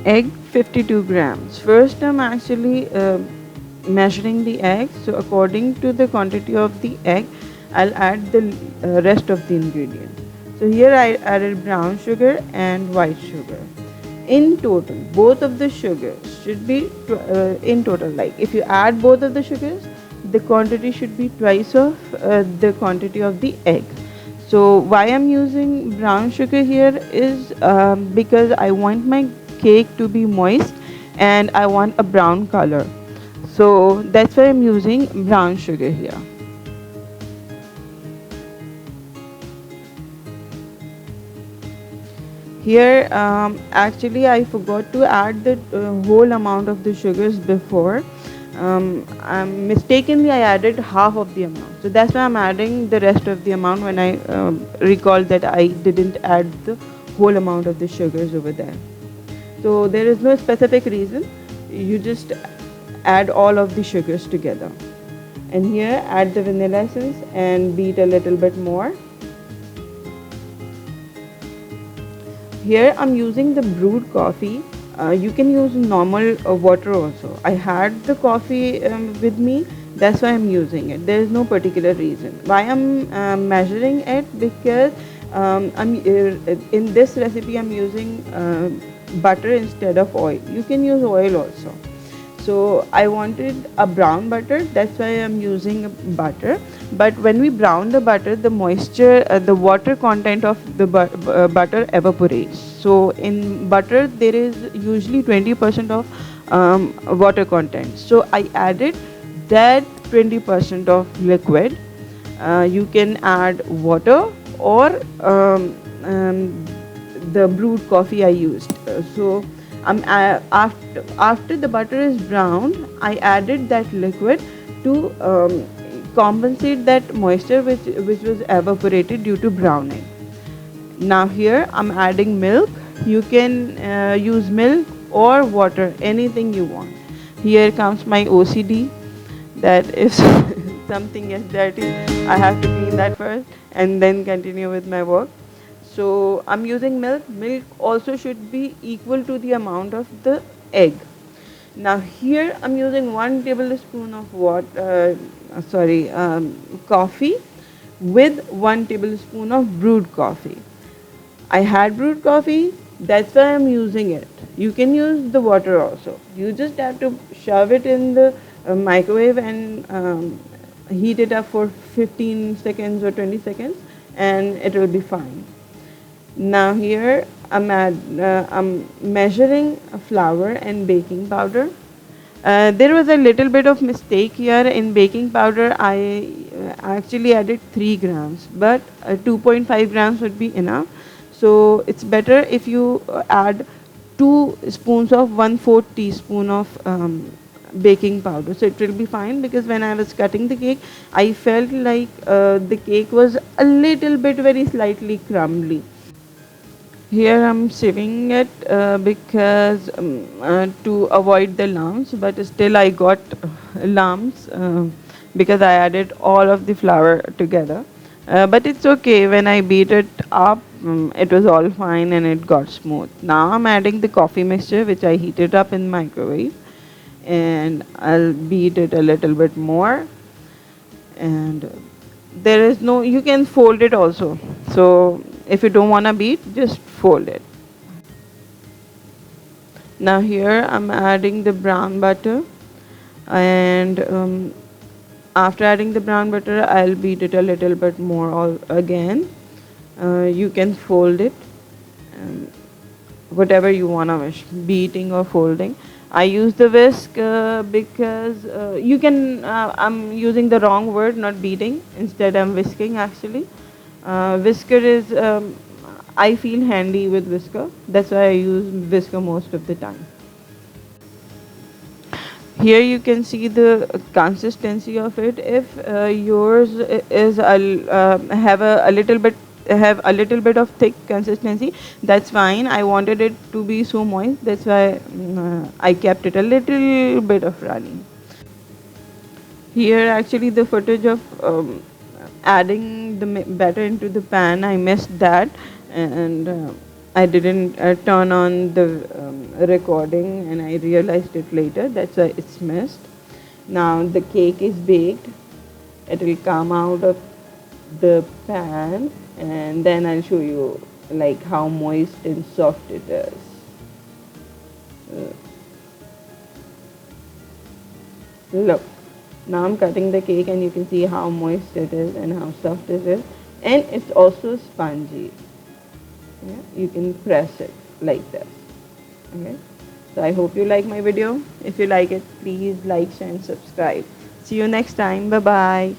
Egg 52 grams. First I'm actually measuring the egg. So according to the quantity of the egg, I'll add the rest of the ingredients. So here I added brown sugar and white sugar. In total, both of the sugars should be in total, like if you add both of the sugars, the quantity should be twice of the quantity of the egg. So why I'm using brown sugar here is because I want my cake to be moist and I want a brown color. So that's why I'm using brown sugar here. Here actually I forgot to add the whole amount of the sugars before. Mistakenly I added half of the amount. So that's why I'm adding the rest of the amount when I recall that I didn't add the whole amount of the sugars over there. So there is no specific reason. You just add all of the sugars together. And here add the vanilla essence and beat a little bit more. Here I'm using the brewed coffee. You can use normal water also. I had the coffee with me, that's why I'm using it. There is no particular reason. Why I'm measuring it, because in this recipe I'm using butter instead of oil. You can use oil also. So I wanted a brown butter, that's why I'm using butter. But when we brown the butter, the moisture, the water content of the butter evaporates. So in butter there is usually 20% of water content. So I added that 20% of liquid. You can add water or the brewed coffee I used. After the butter is browned, I added that liquid to compensate that moisture which was evaporated due to browning. Now here I'm adding milk. You can use milk or water, anything you want. Here comes my OCD, that if something gets dirty, I have to clean that first and then continue with my work. So I'm using milk. Milk also should be equal to the amount of the egg. Now here I'm using 1 tablespoon of coffee with 1 tablespoon of brewed coffee. I had brewed coffee, that's why I'm using it. You can use the water also. You just have to shove it in the microwave and heat it up for 15 seconds or 20 seconds and it will be fine. Now here I'm measuring flour and baking powder. There was a little bit of mistake here. In baking powder I actually added 3 grams, but 2.5 grams would be enough. So it's better if you add 2 spoons of 1/4 teaspoon of baking powder. So it will be fine, because when I was cutting the cake, I felt like the cake was a little bit very slightly crumbly. Here I'm sieving it because to avoid the lumps, but still I got lumps because I added all of the flour together. But it's okay, when I beat it up, it was all fine and it got smooth. Now I'm adding the coffee mixture which I heated up in microwave, and I'll beat it a little bit more. And there is no, you can fold it also. So if you don't want to beat, just fold it. Now here I'm adding the brown butter, and after adding the brown butter I'll beat it a little bit more all again. You can fold it, um, whatever you wanna wish, beating or folding. I use the whisk because you can I'm using the wrong word, not beating, instead I'm whisking actually. Whisker is I feel handy with whisker, that's why I use whisker most of the time. Here you can see the consistency of it. If yours is have a little bit of thick consistency, that's fine. I wanted it to be so moist, that's why I kept it a little bit of runny. Here actually the footage of adding the batter into the pan, I missed that, and I didn't turn on the recording and I realized it later. That's why it's missed. Now the cake is baked. It will come out of the pan and then I'll show you like how moist and soft it is. Look, now I'm cutting the cake and you can see how moist it is and how soft it is, and it's also spongy. Yeah, you can press it like this. Okay, so I hope you like my video. If you like it, please like, share and subscribe. See you next time. Bye bye.